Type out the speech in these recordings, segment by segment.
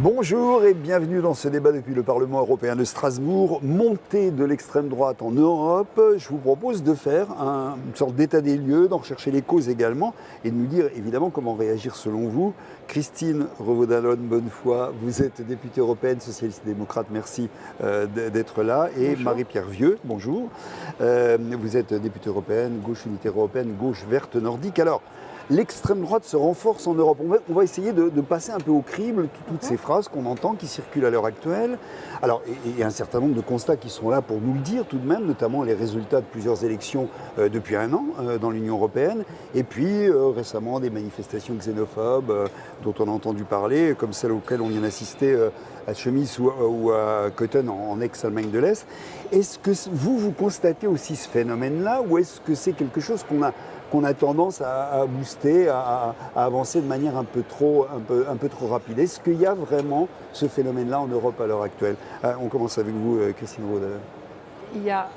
Bonjour et bienvenue dans ce débat depuis le Parlement européen de Strasbourg. Montée de l'extrême droite en Europe, je vous propose de faire une sorte d'état des lieux, d'en rechercher les causes également et de nous dire évidemment comment réagir selon vous. Christine Revaud-Dallon-Bonnefoy, vous êtes députée européenne, socialiste et démocrate, merci d'être là. Et bonjour. Marie-Pierre Vieux, bonjour. Vous êtes députée européenne, gauche unitaire européenne, gauche verte nordique. Alors, l'extrême droite se renforce en Europe. On va essayer de passer un peu au crible toutes ces phrases qu'on entend, qui circulent à l'heure actuelle. Alors, il y a un certain nombre de constats qui sont là pour nous le dire tout de même, notamment les résultats de plusieurs élections depuis un an dans l'Union européenne. Et puis, récemment, des manifestations xénophobes dont on a entendu parler, comme celles auxquelles on vient d'assister à Chemnitz ou à Cotton en ex-Allemagne de l'Est. Est-ce que vous constatez aussi ce phénomène-là, ou est-ce que c'est quelque chose qu'on a tendance à booster, à avancer de manière un peu trop rapide? Est-ce qu'il y a vraiment ce phénomène-là en Europe à l'heure actuelle? On commence avec vous, Christine Revaud. Il y a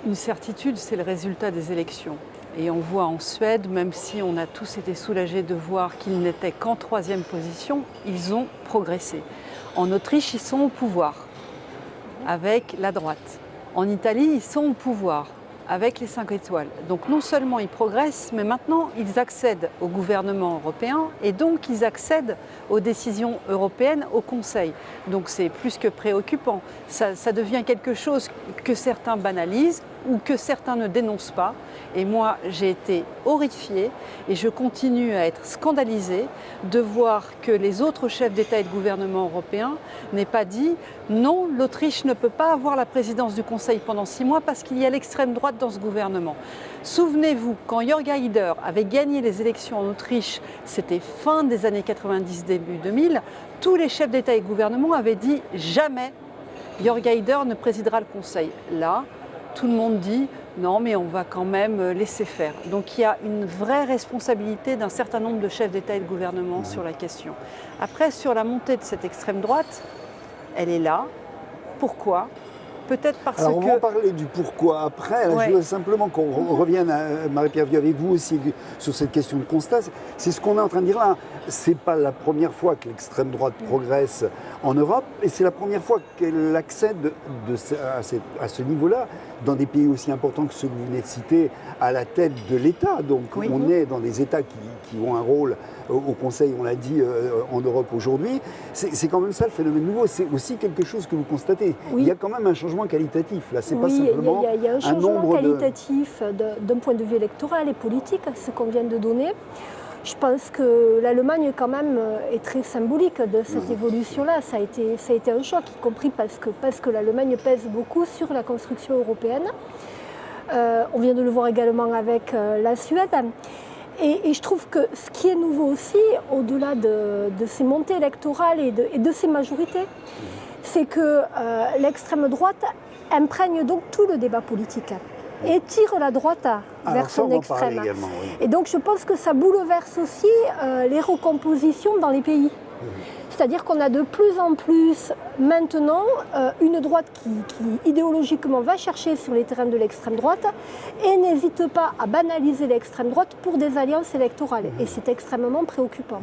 une certitude, c'est le résultat des élections. Et on voit en Suède, même si on a tous été soulagés de voir qu'ils n'étaient qu'en 3e position, ils ont progressé. En Autriche, ils sont au pouvoir, avec la droite. En Italie, ils sont au pouvoir, avec les 5 étoiles. Donc non seulement ils progressent, mais maintenant ils accèdent au gouvernement européen et donc ils accèdent aux décisions européennes au Conseil. Donc c'est plus que préoccupant. Ça devient quelque chose que certains banalisent ou que certains ne dénoncent pas. Et moi, j'ai été horrifiée et je continue à être scandalisée de voir que les autres chefs d'État et de gouvernement européens n'aient pas dit « Non, l'Autriche ne peut pas avoir la présidence du Conseil pendant 6 mois parce qu'il y a l'extrême droite dans ce gouvernement ». Souvenez-vous, quand Jörg Haider avait gagné les élections en Autriche, c'était fin des années 90, début 2000, tous les chefs d'État et de gouvernement avaient dit « Jamais Jörg Haider ne présidera le Conseil ». Là, tout le monde dit non, mais on va quand même laisser faire. Donc il y a une vraie responsabilité d'un certain nombre de chefs d'État et de gouvernement sur la question. Après, sur la montée de cette extrême droite, elle est là. Pourquoi ? Peut-être parce que... Alors on va en parler du pourquoi après. Ouais. Je veux simplement qu'on revienne à Marie-Pierre Vieux avec vous aussi sur cette question de constat. C'est ce qu'on est en train de dire là. C'est pas la première fois que l'extrême droite progresse en Europe et c'est la première fois qu'elle accède à ce niveau-là dans des pays aussi importants que ceux que vous venez de citer à la tête de l'État. Donc on est dans des États qui ont un rôle au Conseil, on l'a dit, en Europe aujourd'hui. C'est quand même ça le phénomène nouveau. C'est aussi quelque chose que vous constatez. Oui. Il y a quand même un changement qualitatif. Là, c'est pas simplement il y a un changement qualitatif d'un point de vue électoral et politique, ce qu'on vient de donner. Je pense que l'Allemagne, quand même, est très symbolique de cette évolution-là. Ça a été un choc, y compris parce que l'Allemagne pèse beaucoup sur la construction européenne. On vient de le voir également avec la Suède. Et je trouve que ce qui est nouveau aussi, au-delà de ces montées électorales et de ces majorités, c'est que l'extrême droite imprègne donc tout le débat politique et tire la droite vers son extrême. Également, oui. Et donc je pense que ça bouleverse aussi les recompositions dans les pays. C'est-à-dire qu'on a de plus en plus maintenant une droite qui idéologiquement va chercher sur les terrains de l'extrême droite et n'hésite pas à banaliser l'extrême droite pour des alliances électorales. Et c'est extrêmement préoccupant.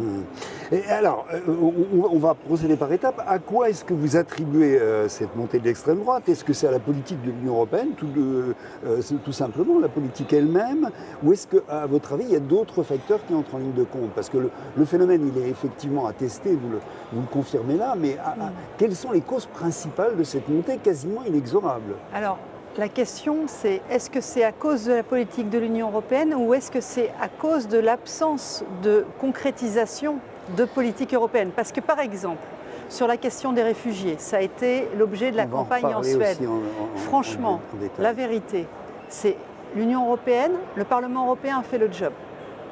Et alors, on va procéder par étapes. À quoi est-ce que vous attribuez cette montée de l'extrême droite? Est-ce que c'est à la politique de l'Union européenne, tout simplement, la politique elle-même? Ou est-ce qu'à votre avis, il y a d'autres facteurs qui entrent en ligne de compte? Parce que le phénomène, il est effectivement attesté, vous le confirmez là, mais quelles sont les causes principales de cette montée quasiment inexorable? Alors, la question, c'est est-ce que c'est à cause de la politique de l'Union européenne ou est-ce que c'est à cause de l'absence de concrétisation de politique européenne? Parce que, par exemple, sur la question des réfugiés, ça a été l'objet de la campagne en Suède. Franchement, la vérité, c'est l'Union européenne, le Parlement européen a fait le job.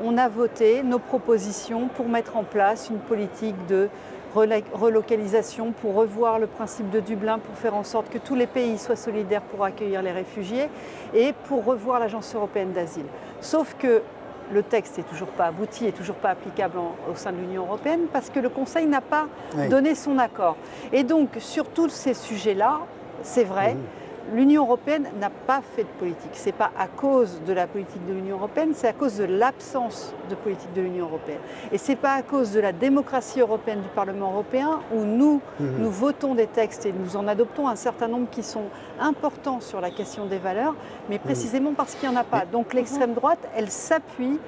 On a voté nos propositions pour mettre en place une politique de relocalisation, pour revoir le principe de Dublin, pour faire en sorte que tous les pays soient solidaires pour accueillir les réfugiés et pour revoir l'Agence européenne d'asile. Sauf que le texte n'est toujours pas abouti, n'est toujours pas applicable au sein de l'Union européenne parce que le Conseil n'a pas donné son accord. Et donc, sur tous ces sujets-là, c'est vrai, l'Union européenne n'a pas fait de politique. Ce n'est pas à cause de la politique de l'Union européenne, c'est à cause de l'absence de politique de l'Union européenne. Et ce n'est pas à cause de la démocratie européenne du Parlement européen où nous votons des textes et nous en adoptons un certain nombre qui sont importants sur la question des valeurs, mais précisément parce qu'il n'y en a pas. Donc l'extrême droite, elle s'appuie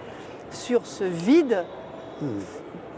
sur ce vide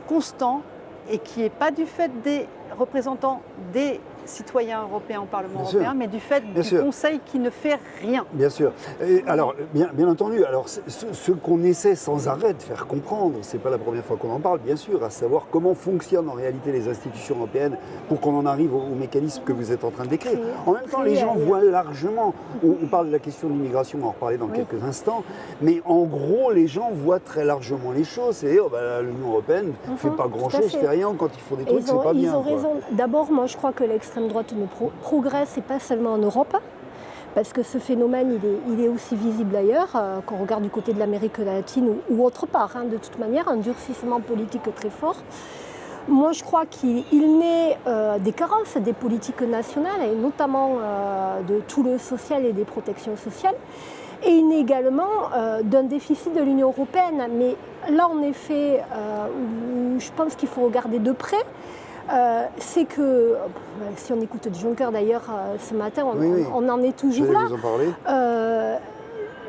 constant et qui n'est pas du fait des représentants des citoyens européens au Parlement européen, mais du fait du Conseil qui ne fait rien. Bien sûr. Et alors, bien entendu, alors, ce qu'on essaie sans arrêt de faire comprendre, ce n'est pas la première fois qu'on en parle, bien sûr, à savoir comment fonctionnent en réalité les institutions européennes pour qu'on en arrive au mécanisme que vous êtes en train de décrire. En même temps, les gens voient largement, on parle de la question de l'immigration, on va en reparler dans quelques instants, mais en gros, les gens voient très largement les choses. C'est l'Union européenne ne fait pas grand-chose, fait rien, quand ils font des trucs, c'est pas bien. Ils ont raison. D'abord, moi, je crois que l'extrême droite ne progresse, et pas seulement en Europe, parce que ce phénomène, il est aussi visible ailleurs, qu'on regarde du côté de l'Amérique latine ou autre part. De toute manière, un durcissement politique très fort. Moi, je crois qu'il naît des carences des politiques nationales, et notamment de tout le social et des protections sociales. Et il naît également d'un déficit de l'Union européenne. Mais là, en effet, où je pense qu'il faut regarder de près, c'est que, si on écoute Juncker d'ailleurs ce matin, on en est toujours là. Vous en parler.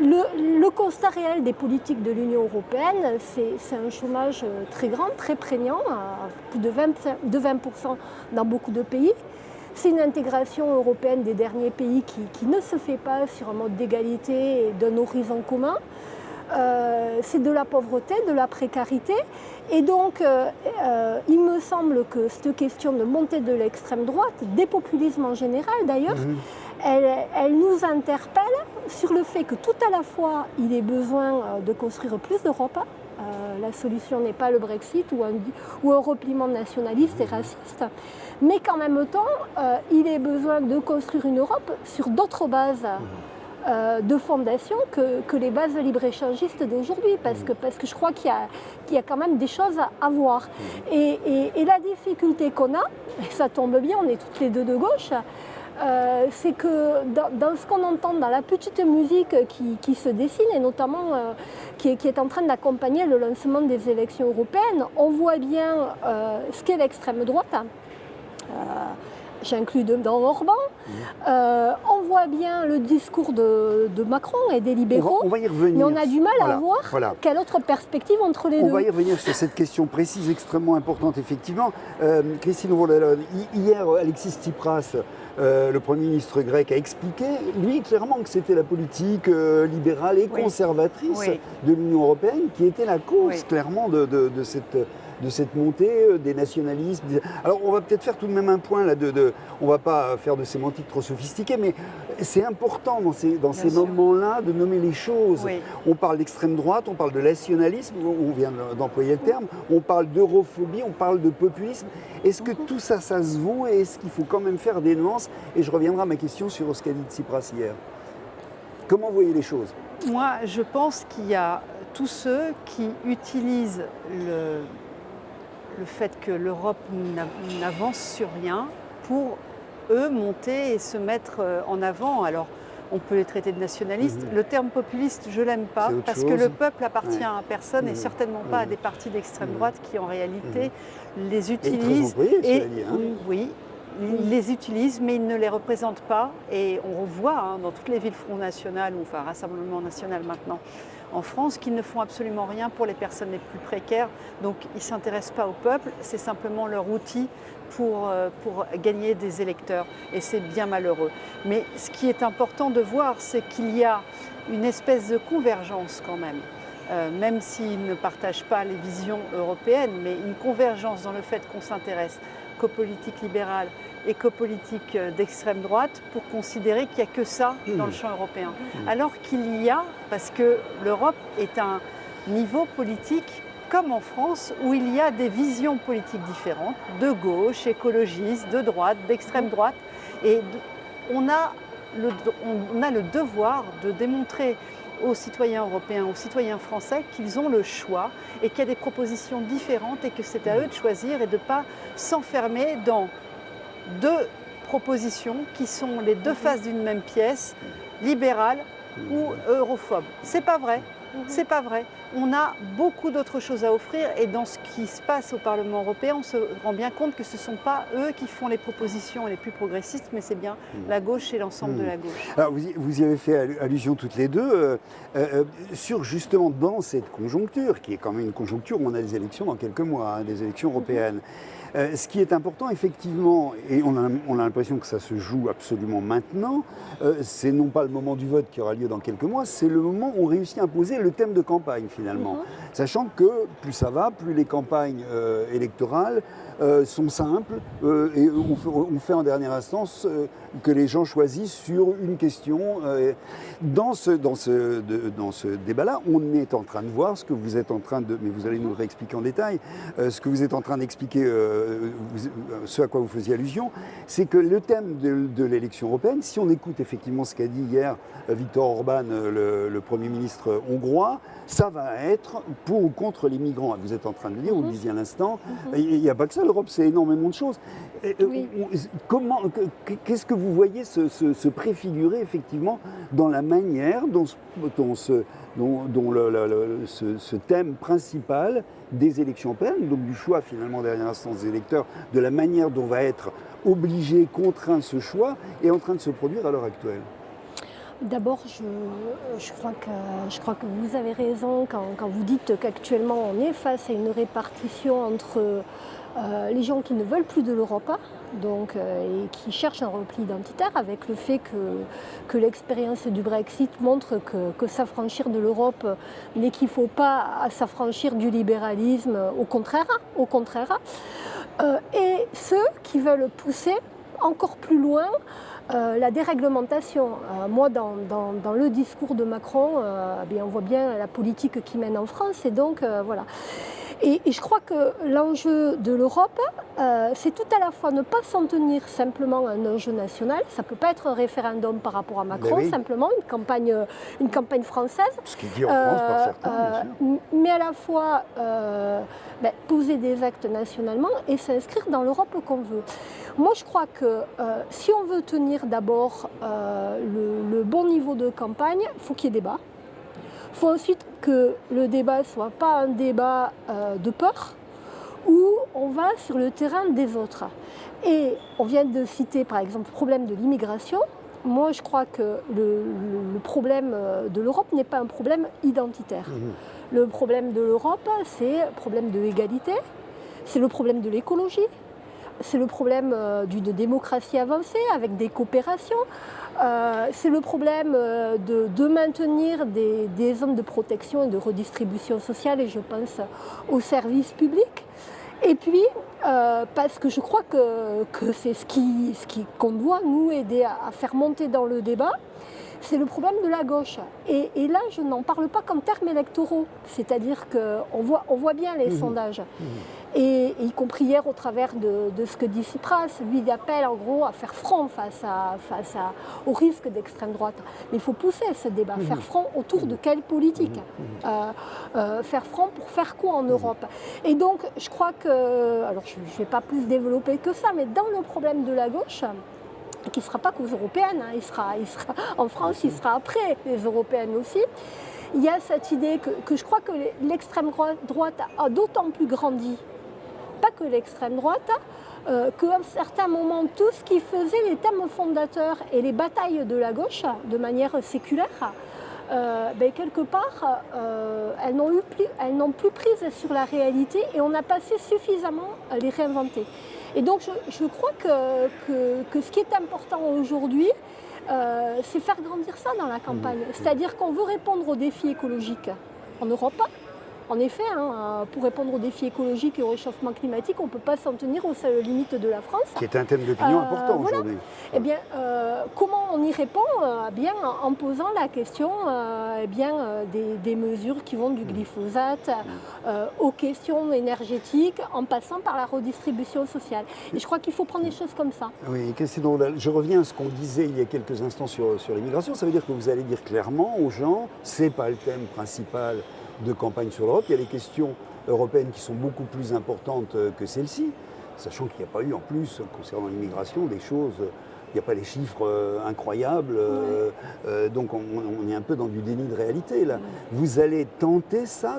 Le constat réel des politiques de l'Union européenne, c'est un chômage très grand, très prégnant, plus de 20% dans beaucoup de pays. C'est une intégration européenne des derniers pays qui ne se fait pas sur un mode d'égalité et d'un horizon commun. C'est de la pauvreté, de la précarité. Et donc, il me semble que cette question de montée de l'extrême droite, des populismes en général d'ailleurs, elle nous interpelle sur le fait que tout à la fois, il est besoin de construire plus d'Europe. La solution n'est pas le Brexit ou un repliement nationaliste et raciste, mais qu'en même temps, il est besoin de construire une Europe sur d'autres bases de fondation que les bases libre-échangistes d'aujourd'hui, parce que je crois qu'il y a quand même des choses à voir. Et la difficulté qu'on a, et ça tombe bien, on est toutes les deux de gauche, c'est que dans ce qu'on entend, dans la petite musique qui se dessine, et notamment qui est en train d'accompagner le lancement des élections européennes, on voit bien ce qu'est l'extrême droite. J'inclus dedans Orban. On voit bien le discours de Macron et des libéraux, on va y revenir. Mais on a du mal à voir quelle autre perspective entre les deux. On va y revenir sur cette question précise, extrêmement importante, effectivement. Christine Roulel, hier, Alexis Tsipras, le Premier ministre grec, a expliqué, lui, clairement, que c'était la politique libérale et conservatrice de l'Union européenne qui était la cause, clairement, de cette montée des nationalismes. Alors on va peut-être faire tout de même un point là on ne va pas faire de sémantique trop sophistiquée, mais c'est important dans ces moments-là de nommer les choses. On parle d'extrême droite, on parle de nationalisme, on vient d'employer le terme, on parle d'europhobie, on parle de populisme. Est-ce que tout ça se vaut et est-ce qu'il faut quand même faire des nuances? Et je reviendrai à ma question sur ce qu'a dit Tsipras hier. Comment vous voyez les choses? Moi, je pense qu'il y a tous ceux qui utilisent le fait que l'Europe n'avance sur rien pour, eux, monter et se mettre en avant. Alors, on peut les traiter de nationalistes. Le terme populiste, je ne l'aime pas, parce que le peuple appartient à personne et certainement pas à des partis d'extrême droite qui, en réalité, les utilisent. Les utilisent, mais ils ne les représentent pas. Et on voit dans toutes les villes Front National, ou enfin Rassemblement National maintenant, en France, qu'ils ne font absolument rien pour les personnes les plus précaires. Donc ils ne s'intéressent pas au peuple, c'est simplement leur outil pour gagner des électeurs. Et c'est bien malheureux. Mais ce qui est important de voir, c'est qu'il y a une espèce de convergence quand même. Même s'ils ne partagent pas les visions européennes, mais une convergence dans le fait qu'on s'intéresse qu'aux politiques libérales et qu'aux politiques d'extrême droite pour considérer qu'il n'y a que ça dans le champ européen. Alors qu'il y a, parce que l'Europe est un niveau politique comme en France, où il y a des visions politiques différentes, de gauche, écologistes, de droite, d'extrême droite, et on a le devoir de démontrer aux citoyens européens, aux citoyens français qu'ils ont le choix et qu'il y a des propositions différentes et que c'est à eux de choisir et de ne pas s'enfermer dans deux propositions qui sont les deux faces d'une même pièce, libérale ou europhobe. C'est pas vrai. C'est pas vrai. On a beaucoup d'autres choses à offrir et dans ce qui se passe au Parlement européen, on se rend bien compte que ce ne sont pas eux qui font les propositions les plus progressistes, mais c'est bien la gauche et l'ensemble de la gauche. Alors vous y avez fait allusion toutes les deux, sur justement dans cette conjoncture, qui est quand même une conjoncture où on a des élections dans quelques mois, des élections européennes. Ce qui est important, effectivement, et on a l'impression que ça se joue absolument maintenant, c'est non pas le moment du vote qui aura lieu dans quelques mois, c'est le moment où on réussit à imposer le thème de campagne, finalement. Sachant que plus ça va, plus les campagnes électorales sont simples et on fait en dernière instance que les gens choisissent sur une question. Dans ce débat-là, on est en train de voir ce que vous êtes en train de... Mais vous allez nous le réexpliquer en détail. Ce que vous êtes en train d'expliquer, ce à quoi vous faisiez allusion, c'est que le thème de l'élection européenne, si on écoute effectivement ce qu'a dit hier Viktor Orban, le Premier ministre hongrois, ça va être pour ou contre les migrants. Vous êtes en train de le dire, vous le disiez à l'instant. Il n'y a pas que ça, l'Europe, c'est énormément de choses. Qu'est-ce que vous voyez se préfigurer effectivement dans la manière dont ce thème principal des élections européennes, donc du choix finalement dernière instance des électeurs, de la manière dont va être obligé, contraint ce choix, est en train de se produire à l'heure actuelle? D'abord, je crois que vous avez raison quand vous dites qu'actuellement on est face à une répartition entre les gens qui ne veulent plus de l'Europe, donc, et qui cherchent un repli identitaire, avec le fait que l'expérience du Brexit montre que s'affranchir de l'Europe n'équivaut pas à s'affranchir du libéralisme, au contraire, et ceux qui veulent pousser encore plus loin la déréglementation. Moi, dans le discours de Macron, on voit bien la politique qu'il mène en France, et donc voilà. Et je crois que l'enjeu de l'Europe, c'est tout à la fois ne pas s'en tenir simplement à un enjeu national, ça ne peut pas être un référendum par rapport à Macron, simplement une campagne française. Ce qui est dit en France par certains, bien sûr. Mais à la fois poser des actes nationalement et s'inscrire dans l'Europe qu'on veut. Moi, je crois que si on veut tenir d'abord le bon niveau de campagne, il faut qu'il y ait débat. Il faut ensuite que le débat ne soit pas un débat de peur, où on va sur le terrain des autres. Et on vient de citer par exemple le problème de l'immigration. Moi, je crois que le problème de l'Europe n'est pas un problème identitaire. Le problème de l'Europe, c'est le problème de l'égalité, c'est le problème de l'écologie, c'est le problème d'une démocratie avancée avec des coopérations. C'est le problème de maintenir des zones de protection et de redistribution sociale, et je pense aux services publics. Et puis, parce que je crois que c'est qu'on doit nous aider à faire monter dans le débat, c'est le problème de la gauche. Et là, je n'en parle pas qu'en termes électoraux. C'est-à-dire qu'on voit bien les sondages. Et y compris hier au travers de ce que dit Tsipras, lui il appelle en gros à faire front face au risque d'extrême droite. Mais il faut pousser ce débat, faire front autour de quelle politique, faire front pour faire quoi en Europe. Et donc je crois que, alors je ne vais pas plus développer que ça, mais dans le problème de la gauche, qui ne sera pas qu'aux européennes, il sera en France, il sera après les européennes aussi. Il y a cette idée que je crois que l'extrême droite a d'autant plus grandi, pas que l'extrême droite, qu'à un certain moment, tout ce qui faisait les thèmes fondateurs et les batailles de la gauche, de manière séculaire, quelque part, elles n'ont plus prise sur la réalité, et on a passé suffisamment à les réinventer. Et donc je crois que ce qui est important aujourd'hui, c'est faire grandir ça dans la campagne. C'est-à-dire qu'on veut répondre aux défis écologiques en Europe. En effet, pour répondre aux défis écologiques et au réchauffement climatique, on ne peut pas s'en tenir aux seules limites de la France. Qui est un thème d'opinion important aujourd'hui. Eh bien, comment on y répond en posant la question des mesures qui vont du glyphosate aux questions énergétiques, en passant par la redistribution sociale. Et je crois qu'il faut prendre des choses comme ça. Oui, je reviens à ce qu'on disait il y a quelques instants sur l'immigration. Ça veut dire que vous allez dire clairement aux gens, ce n'est pas le thème principal de campagne sur l'Europe. Il y a des questions européennes qui sont beaucoup plus importantes que celles-ci. sachant qu'il n'y a pas eu en plus, concernant l'immigration, des choses... Il n'y a pas les chiffres incroyables, donc on est un peu dans du déni de réalité là. Vous allez tenter ça,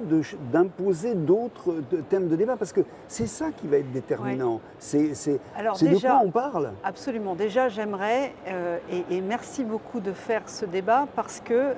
d'imposer d'autres thèmes de débat, parce que c'est ça qui va être déterminant. C'est de quoi on parle. Absolument. Déjà, j'aimerais, et merci beaucoup de faire ce débat, parce que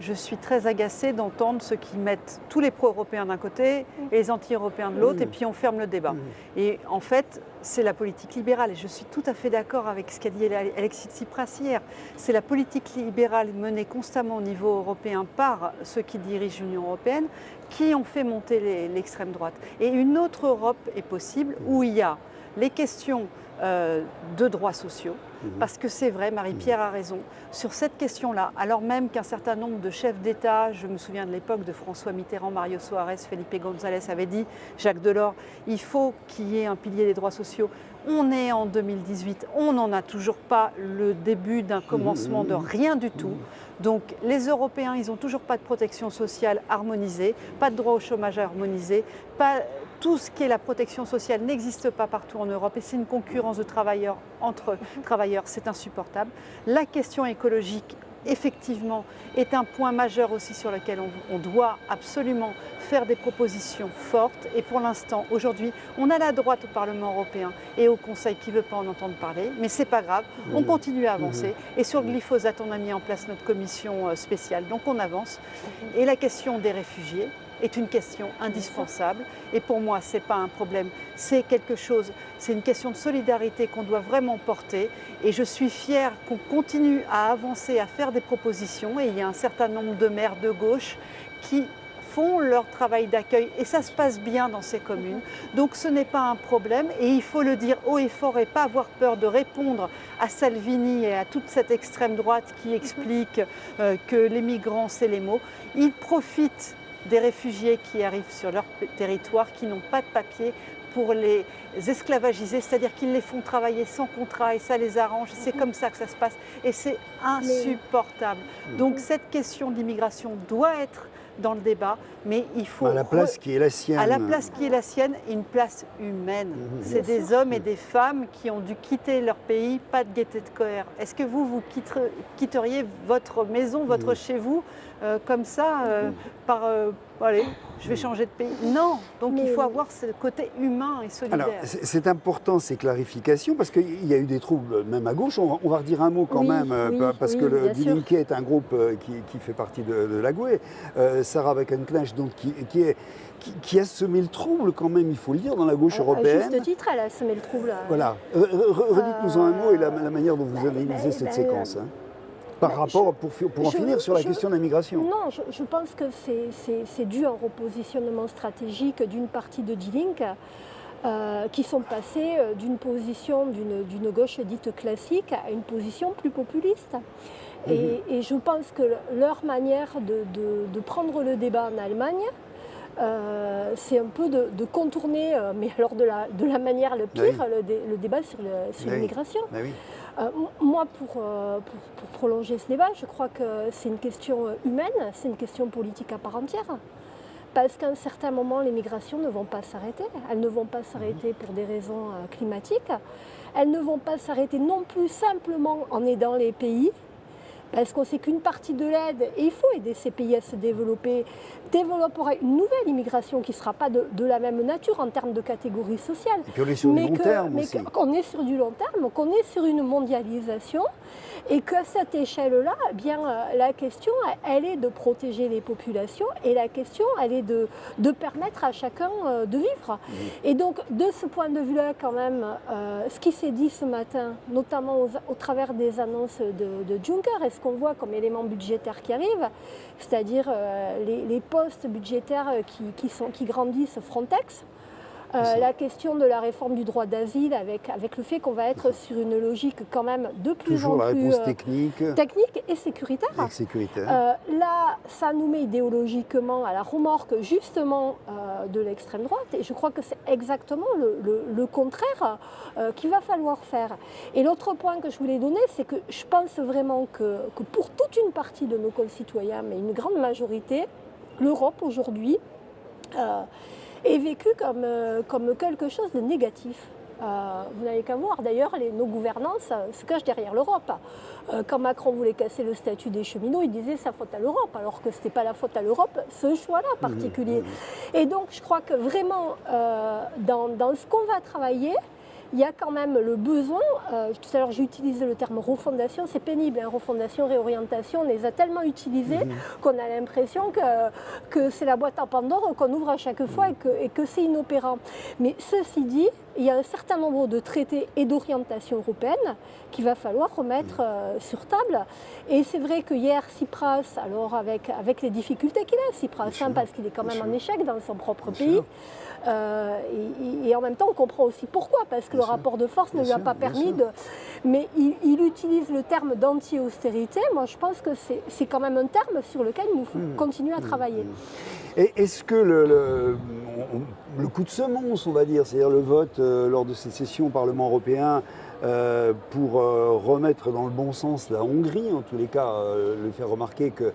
je suis très agacée d'entendre ceux qui mettent tous les pro-européens d'un côté et les anti-européens de l'autre, et puis on ferme le débat. Et en fait, c'est la politique libérale, et je suis tout à fait d'accord avec ce qu'a dit Alexis Tsipras hier. C'est la politique libérale menée constamment au niveau européen par ceux qui dirigent l'Union européenne qui ont fait monter l'extrême droite. Et une autre Europe est possible où il y a les questions de droits sociaux, parce que c'est vrai, Marie-Pierre a raison, sur cette question-là, alors même qu'un certain nombre de chefs d'État, je me souviens de l'époque de François Mitterrand, Mario Soares, Felipe González avait dit, Jacques Delors, il faut qu'il y ait un pilier des droits sociaux. On est en 2018, on n'en a toujours pas le début d'un commencement de rien du tout. Donc les Européens, ils n'ont toujours pas de protection sociale harmonisée, pas de droit au chômage harmonisé, tout ce qui est la protection sociale n'existe pas partout en Europe, et c'est une concurrence de travailleurs entre travailleurs, c'est insupportable. La question écologique, effectivement, est un point majeur aussi sur lequel on doit absolument faire des propositions fortes. Et pour l'instant, aujourd'hui, on a la droite au Parlement européen et au Conseil qui ne veut pas en entendre parler, mais ce n'est pas grave, on continue à avancer. Et sur le glyphosate, on a mis en place notre commission spéciale, donc on avance. Et la question des réfugiés est une question indispensable. Et pour moi, ce n'est pas un problème, c'est quelque chose, c'est une question de solidarité qu'on doit vraiment porter. Et je suis fière qu'on continue à avancer, à faire des propositions. Et il y a un certain nombre de maires de gauche qui font leur travail d'accueil, et ça se passe bien dans ces communes. Donc ce n'est pas un problème, et il faut le dire haut et fort et pas avoir peur de répondre à Salvini et à toute cette extrême droite qui explique que les migrants, c'est les mots. Ils profitent des réfugiés qui arrivent sur leur territoire, qui n'ont pas de papier, pour les esclavagiser, c'est-à-dire qu'ils les font travailler sans contrat et ça les arrange. C'est comme ça que ça se passe et c'est insupportable. Donc cette question d'immigration doit être dans le débat, mais il faut... À la place qui est la sienne. À la place qui est la sienne, une place humaine. C'est des hommes et des femmes qui ont dû quitter leur pays, pas de gaieté de cœur. Est-ce que vous quitteriez votre maison, votre chez vous, comme ça, allez, je vais changer de pays? Non, donc il faut avoir ce côté humain et solidaire. Alors, c'est important ces clarifications, parce qu'il y a eu des troubles, même à gauche. On va redire un mot quand même, parce que le Die Linke est un groupe qui fait partie de la GUE. Sarah Wagenknecht, donc, qui a semé le trouble quand même, il faut le dire, dans la gauche européenne. À juste titre, elle a semé le trouble. Voilà. Redites-nous un mot et la manière dont vous analysez cette séquence. Par rapport, pour en finir sur la question de la migration. Non, je pense que c'est dû à un repositionnement stratégique d'une partie de Die Linke qui sont passés d'une position d'une gauche dite classique à une position plus populiste. Et je pense que leur manière de prendre le débat en Allemagne, c'est un peu de contourner, mais alors de la manière le pire, le débat sur l'immigration. Moi, pour prolonger ce débat, je crois que c'est une question humaine, c'est une question politique à part entière. Parce qu'à un certain moment, les migrations ne vont pas s'arrêter. Elles ne vont pas s'arrêter pour des raisons climatiques. Elles ne vont pas s'arrêter non plus simplement en aidant les pays. Parce qu'on sait qu'une partie de l'aide, et il faut aider ces pays à se développer, développera une nouvelle immigration qui ne sera pas de la même nature en termes de catégorie sociale. Et puis on est sur du long terme aussi. Qu'on est sur du long terme, qu'on est sur une mondialisation, et qu'à cette échelle-là, eh bien, la question, elle est de protéger les populations, et la question, elle est de permettre à chacun de vivre. Et donc, de ce point de vue-là, quand même, ce qui s'est dit ce matin, notamment au travers des annonces de Juncker, et ce qu'on voit comme élément budgétaire qui arrive, c'est-à-dire les postes budgétaires qui grandissent Frontex, la question de la réforme du droit d'asile avec le fait qu'on va être sur une logique quand même de plus en plus technique et sécuritaire. Là, ça nous met idéologiquement à la remorque justement de l'extrême droite et je crois que c'est exactement le contraire qu'il va falloir faire. Et l'autre point que je voulais donner, c'est que je pense vraiment que pour toute une partie de nos concitoyens, mais une grande majorité, l'Europe aujourd'hui est vécu comme quelque chose de négatif. Vous n'avez qu'à voir d'ailleurs nos gouvernances se cachent derrière l'Europe. Quand Macron voulait casser le statut des cheminots, il disait sa faute à l'Europe, alors que ce n'était pas la faute à l'Europe, ce choix-là particulier. Et donc je crois que vraiment dans ce qu'on va travailler, il y a quand même le besoin, tout à l'heure j'ai utilisé le terme refondation, c'est pénible, hein, refondation, réorientation, on les a tellement utilisés qu'on a l'impression que c'est la boîte à Pandore qu'on ouvre à chaque fois et que c'est inopérant. Mais ceci dit, il y a un certain nombre de traités et d'orientations européennes qu'il va falloir remettre sur table. Et c'est vrai que hier, Tsipras, alors avec les difficultés qu'il a, Tsipras, hein, parce qu'il est quand même en échec dans son propre pays, et en même temps on comprend aussi pourquoi, parce que le rapport de force ne lui a pas permis de... Mais il utilise le terme d'anti-austérité. Moi je pense que c'est quand même un terme sur lequel nous continuons à travailler. Et est-ce que le coup de semonce, on va dire, c'est-à-dire le vote lors de cette session au Parlement européen pour remettre dans le bon sens la Hongrie, en tous les cas, lui faire remarquer que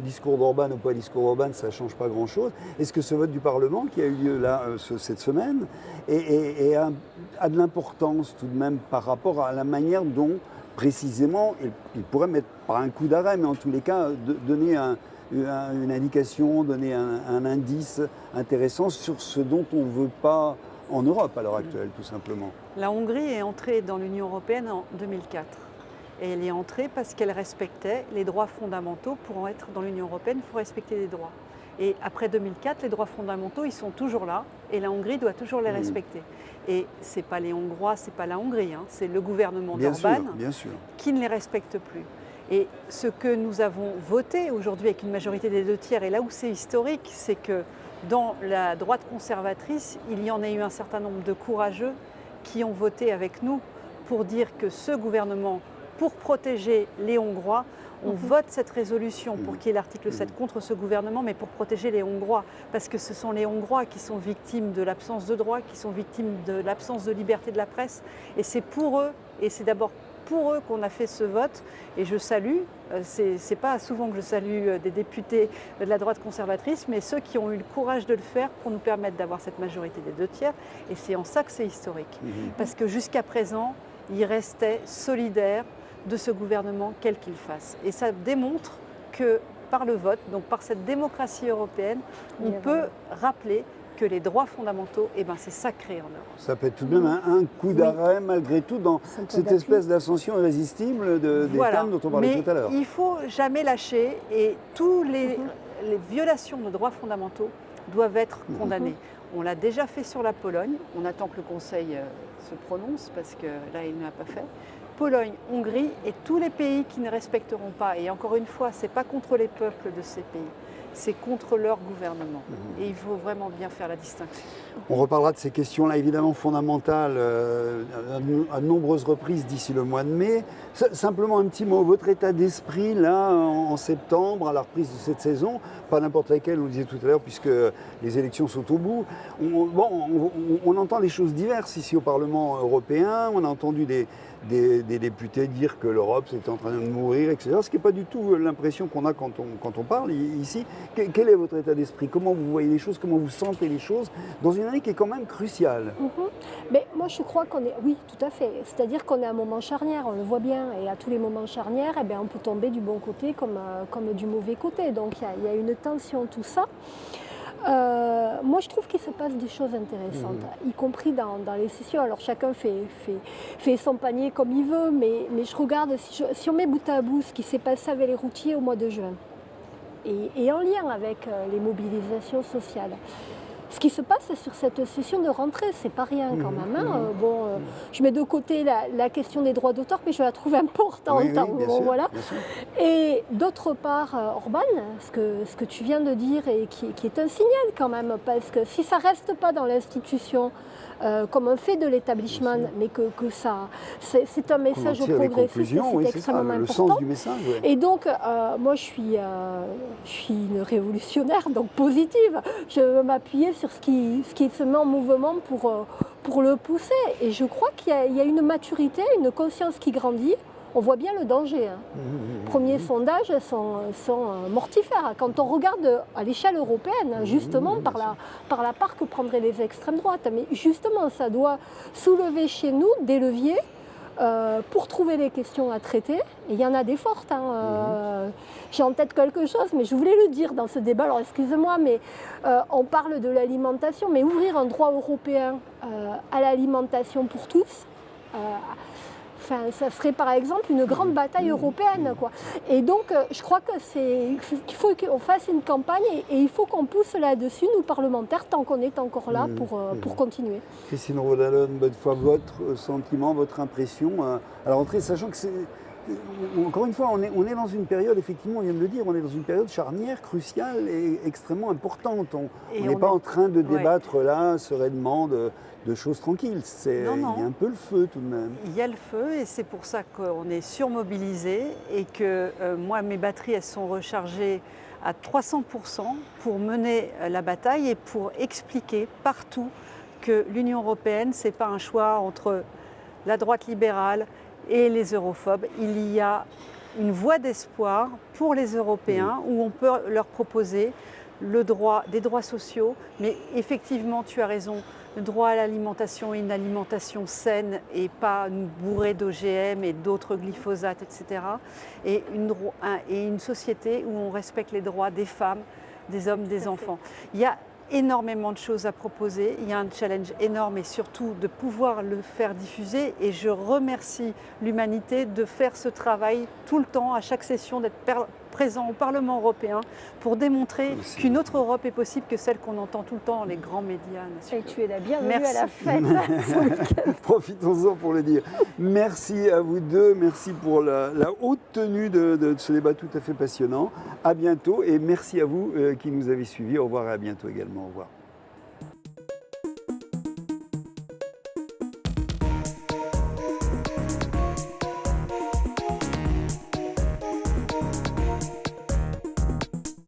discours d'Orban ou pas discours d'Orban, ça ne change pas grand-chose. Est-ce que ce vote du Parlement qui a eu lieu là cette semaine a de l'importance tout de même par rapport à la manière dont, précisément, il pourrait mettre pas un coup d'arrêt, mais en tous les cas, donner une indication, donner un indice intéressant sur ce dont on ne veut pas en Europe à l'heure actuelle, tout simplement. La Hongrie est entrée dans l'Union européenne en 2004. Et elle y est entrée parce qu'elle respectait les droits fondamentaux. Pour être dans l'Union européenne, il faut respecter les droits. Et après 2004, les droits fondamentaux, ils sont toujours là. Et la Hongrie doit toujours les respecter. Et ce n'est pas les Hongrois, ce n'est pas la Hongrie, hein, c'est le gouvernement d'Orban qui ne les respecte plus. Et ce que nous avons voté aujourd'hui avec une majorité des 2/3, et là où c'est historique, c'est que dans la droite conservatrice, il y en a eu un certain nombre de courageux qui ont voté avec nous pour dire que ce gouvernement, pour protéger les Hongrois, on vote cette résolution pour qu'il y ait l'article 7 contre ce gouvernement, mais pour protéger les Hongrois, parce que ce sont les Hongrois qui sont victimes de l'absence de droit, qui sont victimes de l'absence de liberté de la presse, et c'est pour eux, et c'est d'abord pour eux qu'on a fait ce vote, et je salue, c'est pas souvent que je salue des députés de la droite conservatrice, mais ceux qui ont eu le courage de le faire pour nous permettre d'avoir cette majorité des 2/3, et c'est en ça que c'est historique. Parce que jusqu'à présent, ils restaient solidaires de ce gouvernement, quel qu'il fasse. Et ça démontre que par le vote, donc par cette démocratie européenne, on peut rappeler que les droits fondamentaux, c'est sacré en Europe. Ça peut être tout de même un coup d'arrêt, malgré tout, dans cette espèce d'ascension irrésistible des thèmes dont on parlait tout à l'heure. Il ne faut jamais lâcher, et toutes les violations de droits fondamentaux doivent être condamnées. On l'a déjà fait sur la Pologne, on attend que le Conseil se prononce, parce que là, il ne l'a pas fait. Pologne, Hongrie et tous les pays qui ne respecteront pas, et encore une fois, ce n'est pas contre les peuples de ces pays, c'est contre leur gouvernement. Et il faut vraiment bien faire la distinction. On reparlera de ces questions-là, évidemment fondamentales, à de nombreuses reprises d'ici le mois de mai. Simplement un petit mot, votre état d'esprit, là, en septembre, à la reprise de cette saison, pas n'importe laquelle, on le disait tout à l'heure, puisque les élections sont au bout. On entend des choses diverses ici au Parlement européen. On a entendu des députés dire que l'Europe c'est en train de mourir, etc. Ce qui n'est pas du tout l'impression qu'on a quand on parle ici. Quel est votre état d'esprit? Comment vous voyez les choses? Comment vous sentez les choses dans une année qui est quand même cruciale? Mais moi je crois qu'on est... Oui, tout à fait. C'est-à-dire qu'on est à un moment charnière, on le voit bien. Et à tous les moments charnières, on peut tomber du bon côté comme du mauvais côté. Donc il y a une tension, tout ça. Moi, je trouve qu'il se passe des choses intéressantes, y compris dans les sessions. Alors, chacun fait son panier comme il veut, mais je regarde, si on met bout à bout ce qui s'est passé avec les routiers au mois de juin, et en lien avec les mobilisations sociales, ce qui se passe sur cette session de rentrée, c'est pas rien quand même. Hein. Je mets de côté la question des droits d'auteur, mais je la trouve importante. Bien sûr, voilà. Bien sûr. Et d'autre part, Orban, ce que tu viens de dire et qui est un signal quand même, parce que si ça reste pas dans l'institution comme un fait de l'établissement, mais que ça, c'est un message progressiste, c'est extrêmement important. Le sens du message. Ouais. Et donc, moi, je suis une révolutionnaire, donc positive. Je veux m'appuyer sur ce qui se met en mouvement pour le pousser. Et je crois qu'il y a une maturité, une conscience qui grandit on voit bien le danger. Hein. Premiers sondages sont mortifères. Quand on regarde à l'échelle européenne, justement, par la part que prendraient les extrêmes droites. Mais justement, ça doit soulever chez nous des leviers pour trouver les questions à traiter. Et il y en a des fortes. Hein. J'ai en tête quelque chose, mais je voulais le dire dans ce débat. Alors excusez-moi, mais on parle de l'alimentation, mais ouvrir un droit européen à l'alimentation pour tous, ça serait par exemple une grande bataille européenne, quoi. Et donc je crois qu'il faut qu'on fasse une campagne et il faut qu'on pousse là-dessus, nous parlementaires, tant qu'on est encore là pour continuer. Christine Rohdalen, bonne foi, votre sentiment, votre impression à la rentrée, sachant que encore une fois, on est dans une période, effectivement, on vient de le dire, on est dans une période charnière, cruciale et extrêmement importante. On n'est pas en train de débattre là sereinement de choses tranquilles. Il y a un peu le feu tout de même. Il y a le feu et c'est pour ça qu'on est surmobilisé et que moi, mes batteries, elles sont rechargées à 300% pour mener la bataille et pour expliquer partout que l'Union européenne, ce n'est pas un choix entre la droite libérale et les europhobes. Il y a une voie d'espoir pour les Européens où on peut leur proposer des droits sociaux, mais effectivement, tu as raison, le droit à l'alimentation et une alimentation saine et pas bourrée d'OGM et d'autres glyphosates, etc. Et une société où on respecte les droits des femmes, des hommes, des enfants. Il y a énormément de choses à proposer, il y a un challenge énorme et surtout de pouvoir le faire diffuser et je remercie l'humanité de faire ce travail tout le temps, à chaque session, d'être présent au Parlement européen pour démontrer qu'une autre Europe est possible que celle qu'on entend tout le temps dans les grands médias nationaux. Et tu es la bienvenue à la fête. Profitons-en pour le dire. Merci à vous deux, merci pour la haute tenue de ce débat tout à fait passionnant. À bientôt et merci à vous qui nous avez suivis. Au revoir et à bientôt également. Au revoir.